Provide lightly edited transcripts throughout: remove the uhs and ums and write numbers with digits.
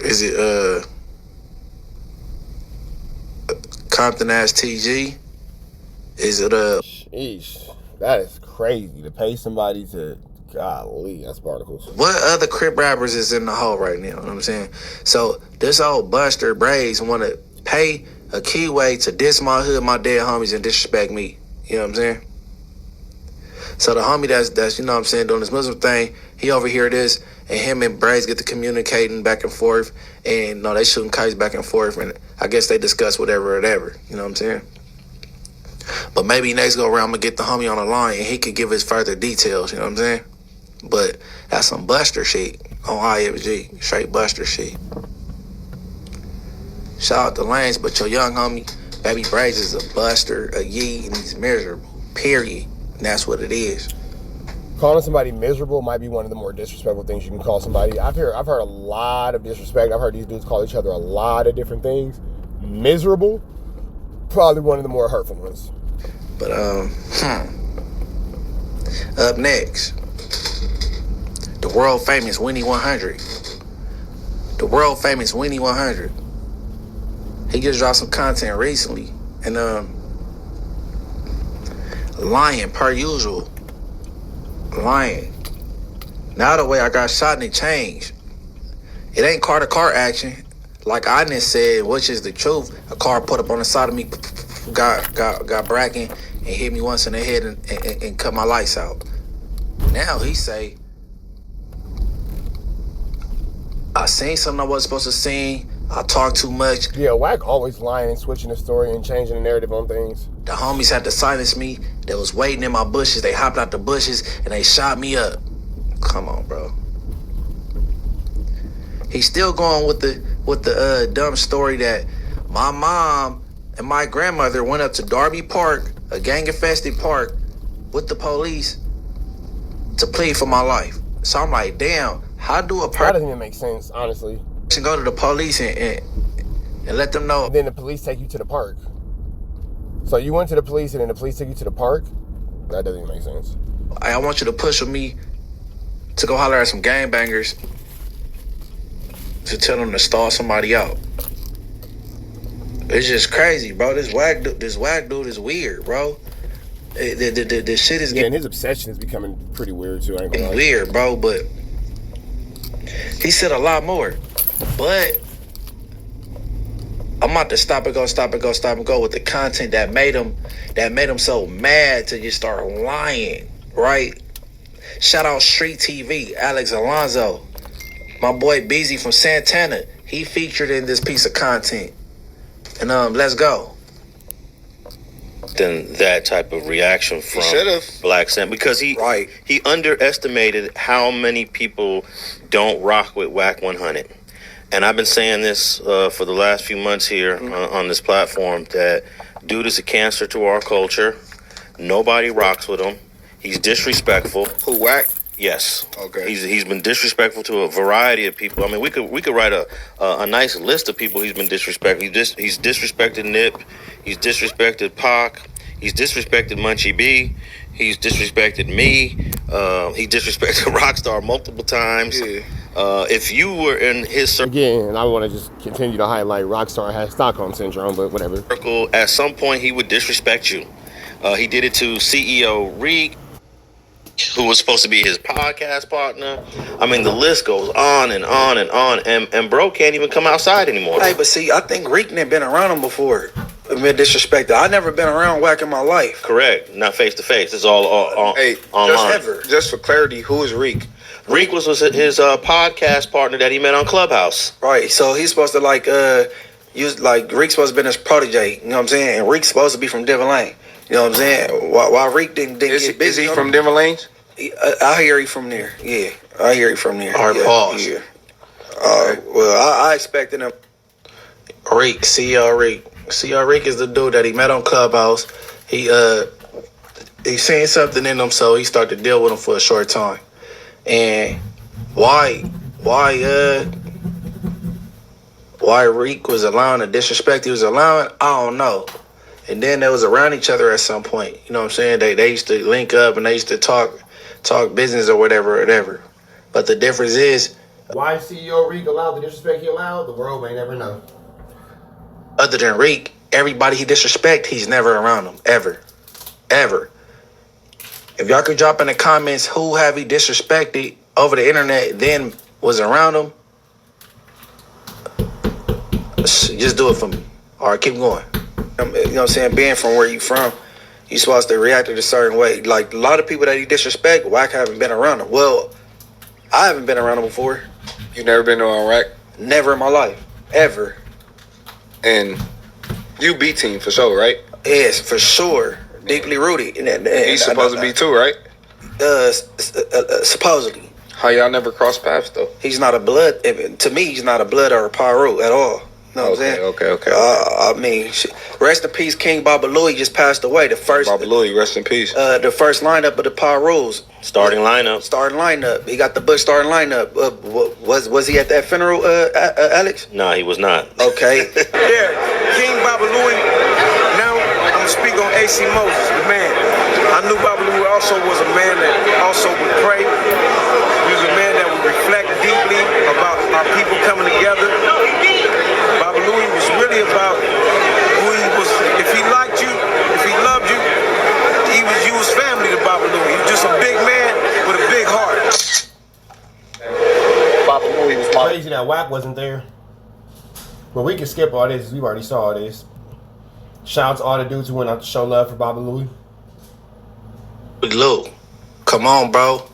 Is it Compton ass TG? Is it Sheesh, that is crazy to pay somebody to. Golly, that's particles. what other Crip rappers is in the hole right now? You know what I'm saying? So this old Buster Braves want to pay a keyway to diss my hood, my dead homies, and disrespect me. You know what I'm saying? So the homie that's you know what I'm saying, doing this Muslim thing, he overhear this, and him and Braves get to communicating back and forth, and no, they shooting kites back and forth, and I guess they discuss whatever. You know what I'm saying? But maybe next go around, I'm gonna get the homie on the line, and he could give us further details. You know what I'm saying? But that's some Buster shit on IFG, straight Buster shit. Shout out to Lanes, but your young homie, Baby Braves, is a Buster, a Yee, and he's miserable. Period. And that's what it is. Calling somebody miserable might be one of the more disrespectful things you can call somebody. I've heard a lot of disrespect. I've heard these dudes call each other a lot of different things. Miserable, probably one of the more hurtful ones. But up next, the world famous Winnie 100. The world famous Winnie 100. He just dropped some content recently, and lying per usual. Lying. Now the way I got shot and it changed. It ain't car to car action. Like I done said, which is the truth. A car put up on the side of me, got bracken and hit me once in the head and cut my lights out. Now he say, I seen something I wasn't supposed to see. I talk too much. Yeah, Wack always lying and switching the story and changing the narrative on things. The homies had to silence me. They was waiting in my bushes. They hopped out the bushes and they shot me up. Come on, bro. He's still going with the dumb story that my mom and my grandmother went up to Darby Park, a gang-infested park, with the police to plead for my life. So I'm like, damn, how do a That person doesn't even make sense, honestly. go to the police and let them know? And then the police take you to the park. So you went to the police and then the police took you to the park? That doesn't even make sense. I want you to push with me to go holler at some gangbangers to tell them to stall somebody out. It's just crazy, bro. This whack dude is weird, bro. The shit is Yeah, and his obsession is becoming pretty weird too. I ain't gonna lie. weird, bro. But he said a lot more. But I'm about to stop and go with the content that made him so mad to just start lying, right? Shout out Street TV, Alex Alonzo. My boy Beezy from Santana. He featured in this piece of content. And let's go. Than that type of reaction from Black Sam, because he underestimated how many people don't rock with Wack 100. And I've been saying this for the last few months here on this platform, that dude is a cancer to our culture. Nobody rocks with him. He's disrespectful. Who, Wack? Yes. Okay. He's been disrespectful to a variety of people. I mean, we could write a nice list of people he's been disrespectful. He's disrespected Nip. He's disrespected Pac. He's disrespected Munchie B. He's disrespected me. He disrespected Rockstar multiple times. Yeah. If you were in his circle, Again, I want to just continue to highlight Rockstar has Stockholm Syndrome, but whatever. at some point he would disrespect you. He did it to CEO Reek, who was supposed to be his podcast partner. I mean, the list goes on and on and on, and bro can't even come outside anymore. Hey, but see, I think Reek ain't been around him before. Been disrespected. I never been around Wack in my life. Correct, not face to face. It's all online. Just for clarity, who is Reek? Reek was his podcast partner that he met on Clubhouse. Right. So he's supposed to use Reek's supposed to be his protege. You know what I'm saying? And Reek's supposed to be from Devon Lane. You know what I'm saying? Why Reek didn't get busy? Is he from Denver Lanes? I hear he from there. Yeah, I hear he from there. All right, pause. Yeah. Well, I expected him. Reek, CEO Reek. CEO Reek is the dude that he met on Clubhouse. He seen something in him, so he started to deal with him for a short time. And why Reek was allowing the disrespect he was allowing, I don't know. And then they was around each other at some point. You know what I'm saying? They used to link up and they used to talk business or whatever. But the difference is Why CEO Reek allowed the disrespect he allowed? The world may never know. Other than Reek, everybody he disrespect, he's never around them. Ever. Ever. If y'all could drop in the comments who have he disrespected over the internet, then was around him, just do it for me. All right, keep going. You know what I'm saying? Being from where you from, you supposed to react in a certain way. Like, a lot of people that he disrespect, Wack haven't been around him. Well, I haven't been around him before. You never been on Wack? Never in my life. Ever. And you B team for sure, right? Yes, for sure. Deeply rooted. He's supposed to be too, right? Supposedly. How y'all never cross paths though? He's not a blood. To me, he's not a blood or a PIRU at all. You know what I'm saying? Okay. I mean, rest in peace, King Baba Louie just passed away. The first Baba Louie, rest in peace. The first lineup of the PIRUs. Starting lineup. Starting lineup. He got the Bush starting lineup. Was he at that funeral, Alex? No, he was not. Okay. Yeah, King Baba Louie. Now I'm gonna speak on AC Moses, the man. I knew Baba Louie also was a man that also would pray. He was a man that would reflect deeply about our people coming together. Baba Louie was really about who he was. If he liked you, if he loved you, you was family to Baba Louie. He was just a big man with a big heart. Baba Louie was my... Crazy that Wack wasn't there. But we can skip all this. We've already saw all this. Shout out to all the dudes who went out to show love for Baba Louie. Lou, come on, bro.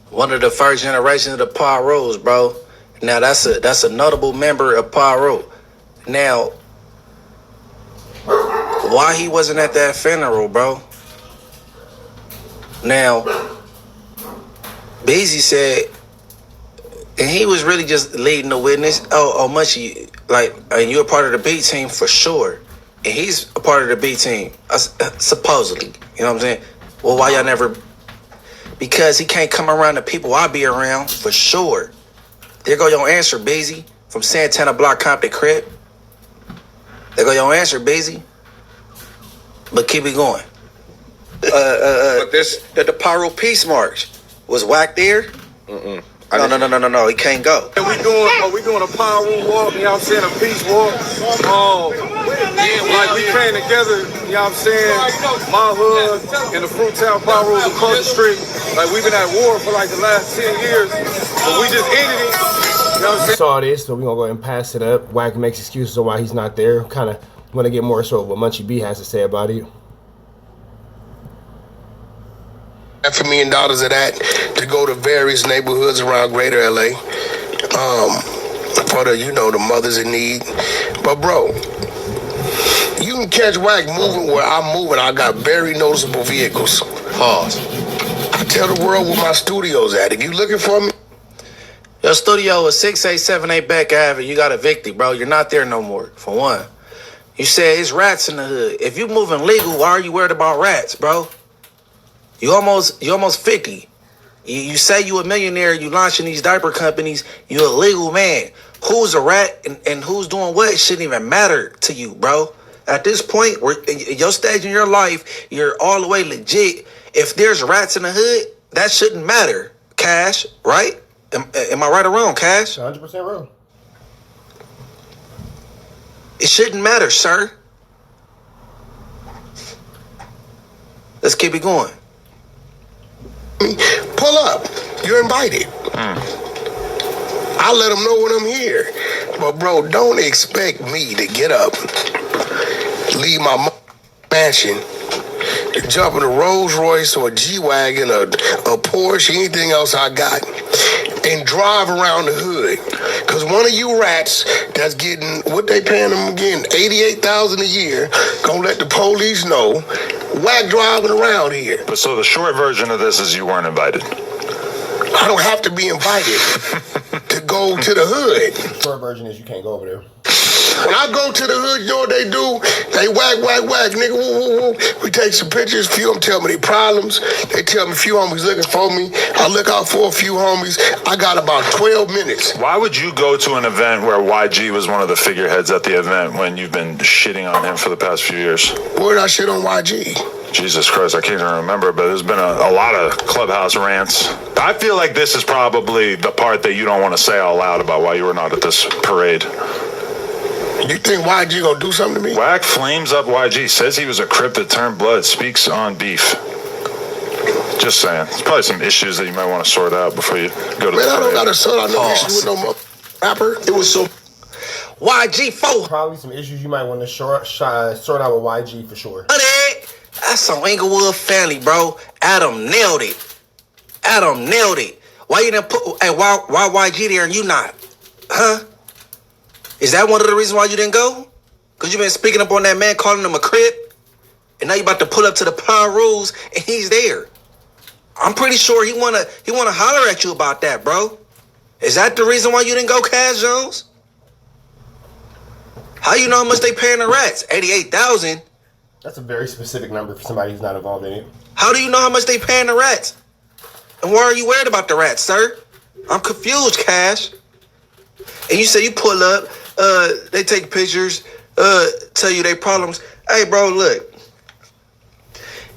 One of the first generations of the PIRUs, bro. Now that's a notable member of PIRU. Now, why he wasn't at that funeral, bro? Now, Beezy said, and he was really just leading the witness. Oh, Munchie, like, and you're a part of the B team for sure. And he's a part of the B team, supposedly. You know what I'm saying? Well, why y'all never? Because he can't come around the people I be around, for sure. There go your answer, Beezy, from Santana Block, Compton, Crib. There go your answer, Beezy. But keep it going. But this... The PIRU Peace March. Was Wack there? Mm-mm. No, he can't go. And we doing a PIRU walk, you know what I'm saying, a peace walk. Like we came together, you know what I'm saying, my hood and the Fruittown PIRUs across the street. Like we've been at war for like the last 10 years, but we just ended it. You know what I'm saying? Saw this, so we're gonna go ahead and pass it up. Wack makes excuses on why he's not there. Kind of want to get more so what Munchie B has to say about it. $5 million of that to go to various neighborhoods around greater LA. For the, the mothers in need. But bro, you can catch Wack moving where I'm moving. I got very noticeable vehicles. Pause. I tell the world where my studio's at. If you looking for me, Your studio is 6878 Beck Ave. You got evicted, bro. You're not there no more, for one. You said it's rats in the hood. If you moving legal, why are you worried about rats, bro? You almost 50. You say you a millionaire, you launching these diaper companies, you a legal man. Who's a rat and who's doing what shouldn't even matter to you, bro. At this point, your stage in your life, you're all the way legit. If there's rats in the hood, that shouldn't matter. Cash, right? Am I right or wrong, Cash? 100% wrong. It shouldn't matter, sir. Let's keep it going. pull up. You're invited. I let them know when I'm here. But bro, don't expect me to get up, leave my mansion, jump in a Rolls Royce or a G-Wagon, a Porsche, anything else I got, and drive around the hood. Because one of you rats that's getting, what they paying them again, $88,000 a year, gonna let the police know, Wack driving around here. But so the short version of this is you weren't invited. I don't have to be invited to go to the hood. The short version is you can't go over there. When I go to the hood, you know what they do? They whack, nigga, woo, woo, woo. We take some pictures, few of them tell me their problems. They tell me a few homies looking for me. I look out for a few homies. I got about 12 minutes. Why would you go to an event where YG was one of the figureheads at the event when you've been shitting on him for the past few years? Where did I shit on YG? Jesus Christ, I can't even remember, but there's been a lot of clubhouse rants. I feel like this is probably the part that you don't want to say out loud about why you were not at this parade. You think YG gonna do something to me? Wack flames up YG, says he was a Crip that turned blood, speaks on beef. Just saying. There's probably some issues that you might want to sort out before you go to the parade. I don't gotta sort out no issue with no more rapper. It was so... YG4. Probably some issues you might want to sort out with YG for sure. That's some Inglewood family, bro. Adam nailed it. Adam nailed it. Why you didn't put... Hey, why YG there and you not? Huh? Is that one of the reasons why you didn't go? Because you been speaking up on that man, calling him a Crip, and now you about to pull up to the PIRUs, and he's there. I'm pretty sure he wanna holler at you about that, bro. Is that the reason why you didn't go, Cash Jones? How you know how much they paying the rats? 88,000. That's a very specific number for somebody who's not involved in it. How do you know how much they paying the rats? And why are you worried about the rats, sir? I'm confused, Cash. And you say you pull up, they take pictures, tell you their problems. Hey, bro, look.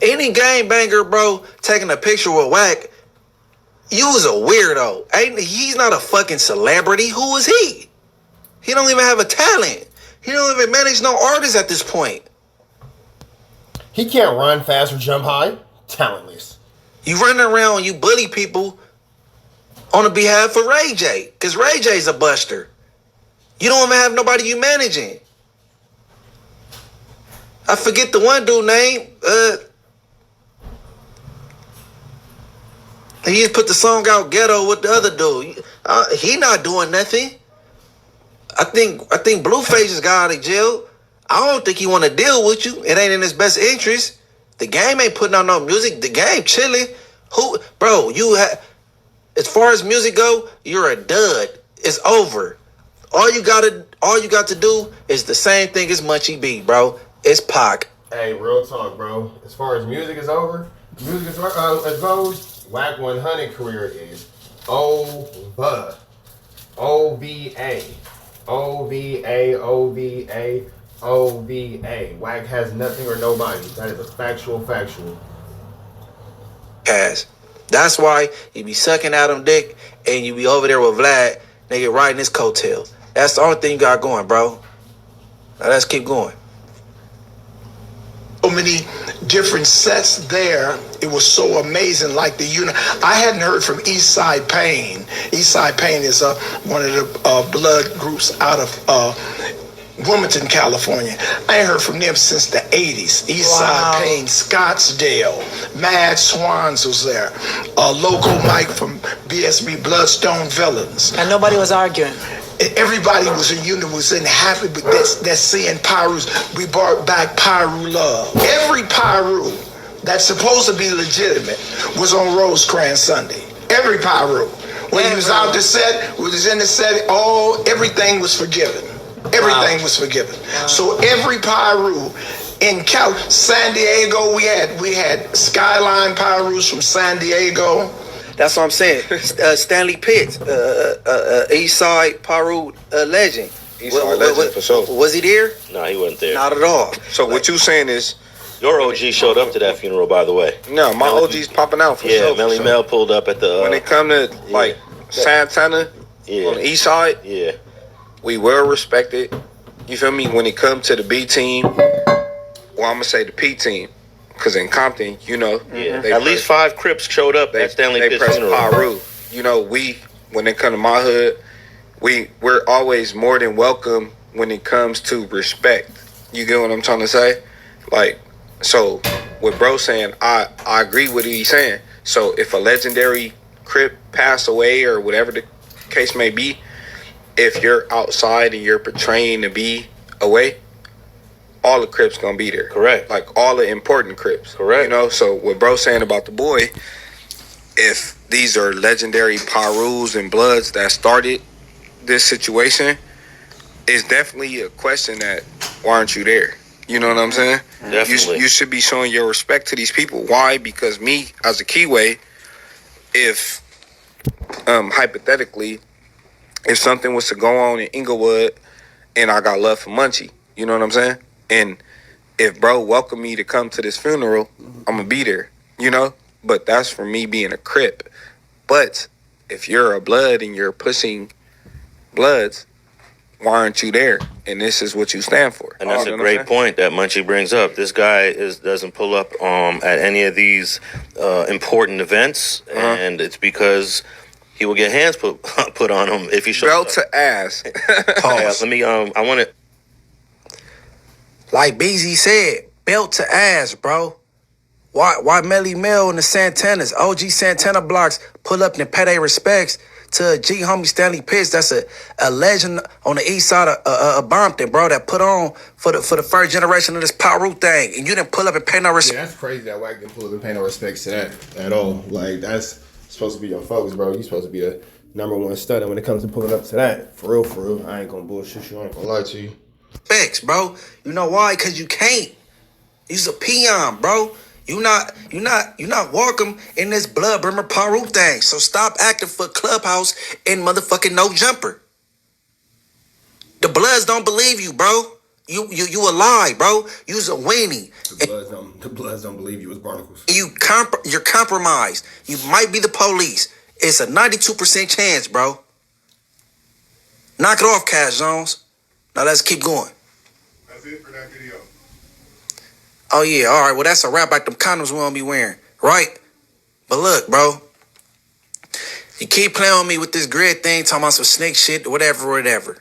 Any gangbanger, bro, taking a picture with Wack, you was a weirdo. He's not a fucking celebrity. Who is he? He don't even have a talent. He don't even manage no artists at this point. He can't run fast or jump high. Talentless. You running around, you bully people on the behalf of Ray J, because Ray J's a buster. You don't even have nobody you managing. I forget the one dude name. He just put the song out Ghetto with the other dude. He not doing nothing. I think Blueface just got out of jail. I don't think he want to deal with you. It ain't in his best interest. The game ain't putting out no music. The game chilling. Bro, as far as music go, you're a dud. It's over. All you got to do is the same thing as Munchie B, bro. It's Pac. Hey, real talk, bro. As far as music is over, as goes, Wack100 career is over. OVA. OVA, OVA, OVA. Wack has nothing or nobody. That is a factual. Cash. That's why you be sucking at him dick and you be over there with Vlad, nigga, riding his coattail. That's the only thing you got going, bro. Now let's keep going. So many different sets there. It was so amazing. Like I hadn't heard from Eastside Pain. Eastside Pain is one of the blood groups out of Wilmington, California. I ain't heard from them since the 80s. Eastside Pain, Scottsdale, Mad Swans was there. Local Mike from BSB Bloodstone Villains. And nobody was arguing. Everybody was in unit, was in happy, but that's seeing PIRUs. We brought back PIRU love. Every PIRU that's supposed to be legitimate was on Rosecrans Sunday. Every PIRU. When he was out the set, was in the set, everything was forgiven. Everything was forgiven. So every PIRU in San Diego, we had Skyline PIRUs from San Diego. That's what I'm saying. Stanley Pitts, Eastside PIRU legend. Eastside legend for sure. Was he there? No, he wasn't there. Not at all. So what you saying is... Your OG showed up to that funeral, by the way. No, my OG's popping out for sure. Yeah, Melly Mel pulled up at the... when it come to, Santana on the east side, we well respected. You feel me? When it come to the B team, I'm going to say the P team. Because in Compton, at least 5 Crips showed up at Stanley Pitts funeral. PIRU. When it come to my hood, we're always more than welcome when it comes to respect. You get what I'm trying to say? So with bro saying, I agree with what he's saying. So if a legendary Crip pass away or whatever the case may be, if you're outside and you're portraying to be away, all the Crips gonna be there. Correct. All the important Crips. Correct. So what bro saying about the boy, if these are legendary PIRUs and Bloods that started this situation, it's definitely a question that why aren't you there? You know what I'm saying? Definitely. You should be showing your respect to these people. Why? Because me, as a Keyway, if hypothetically, if something was to go on in Inglewood and I got love for Munchie, you know what I'm saying? And if bro welcome me to come to this funeral, I'm gonna be there, you know? But that's for me being a Crip. But if you're a blood and you're pushing bloods, why aren't you there? And this is what you stand for. And that's a great point that Munchie brings up. This guy doesn't pull up at any of these important events, and it's because he will get hands put on him if he shows belt up. To ass. Let me. I want to. Like BZ said, belt to ass, bro. Why Melly Mill and the Santanas, OG Santana blocks pull up and pay their respects to a G homie Stanley Pitts? That's a legend on the east side of Compton, bro, that put on for the first generation of this PIRU thing, and you didn't pull up and pay no respect. Yeah, that's crazy that Wack didn't pull up and pay no respects to that at all. Like, that's supposed to be your focus, bro. You supposed to be the #1 stunner when it comes to pulling up to that. For real. I ain't gonna bullshit you. I ain't gonna lie to you. Respects, bro. You know why? Cause you can't. You's a peon, bro. You not welcome in this blood brimmer PIRU thing. So stop acting for Clubhouse and motherfucking no jumper. The Bloods don't believe you, bro. You a lie, bro. You's a weenie. The Bloods don't believe you as barnacles. You're compromised. You might be the police. It's a 92% chance, bro. Knock it off, Cash Jones. Now let's keep going. That's it for that video. Oh, yeah, all right. Well, that's a wrap like them condoms we won't be wearing, right? But look, bro. You keep playing with me with this grid thing, talking about some snake shit, whatever.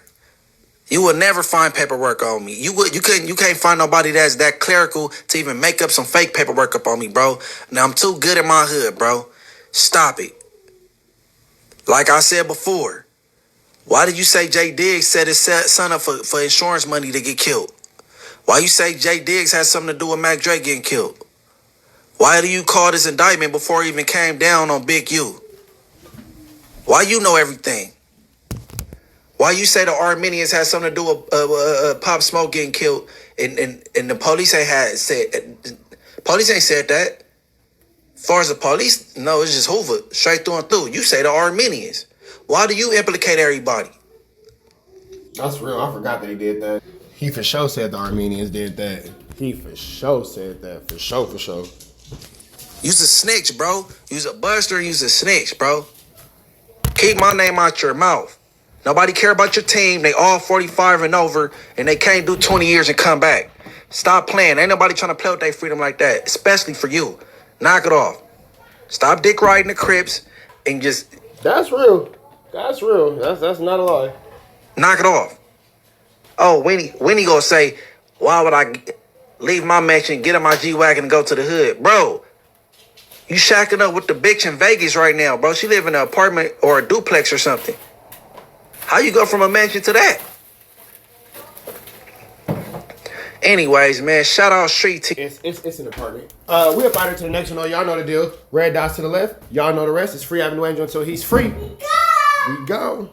You will never find paperwork on me. You can't find nobody that's that clerical to even make up some fake paperwork up on me, bro. Now, I'm too good in my hood, bro. Stop it. Like I said before, why did you say Jay Diggs set his son up for insurance money to get killed? Why you say Jay Diggs has something to do with Mac Drake getting killed? Why do you call this indictment before it even came down on Big U? Why you know everything? Why you say the Armenians had something to do with Pop Smoke getting killed and the police ain't said that? As far as the police, no, it's just Hoover, straight through and through. You say the Armenians. Why do you implicate everybody? That's real. I forgot that he did that. He for sure said the Armenians did that. He for sure said that. For sure. You's a snitch, bro. You's a buster. You's a snitch, bro. Keep my name out your mouth. Nobody care about your team. They all 45 and over, and they can't do 20 years and come back. Stop playing. Ain't nobody trying to play with their freedom like that, especially for you. Knock it off. Stop dick riding the Crips and just... That's real. That's not a lie. Knock it off. Oh, Winnie gonna say, why would I leave my mansion, get in my G-Wagon and go to the hood? Bro, you shacking up with the bitch in Vegas right now, bro. She live in an apartment or a duplex or something. How you go from a mansion to that? Anyways, man, shout out Street T. It's an apartment. We up out here to the next one. Y'all know the deal. Red dots to the left. Y'all know the rest. It's Free Avenue Angel until he's free. We go.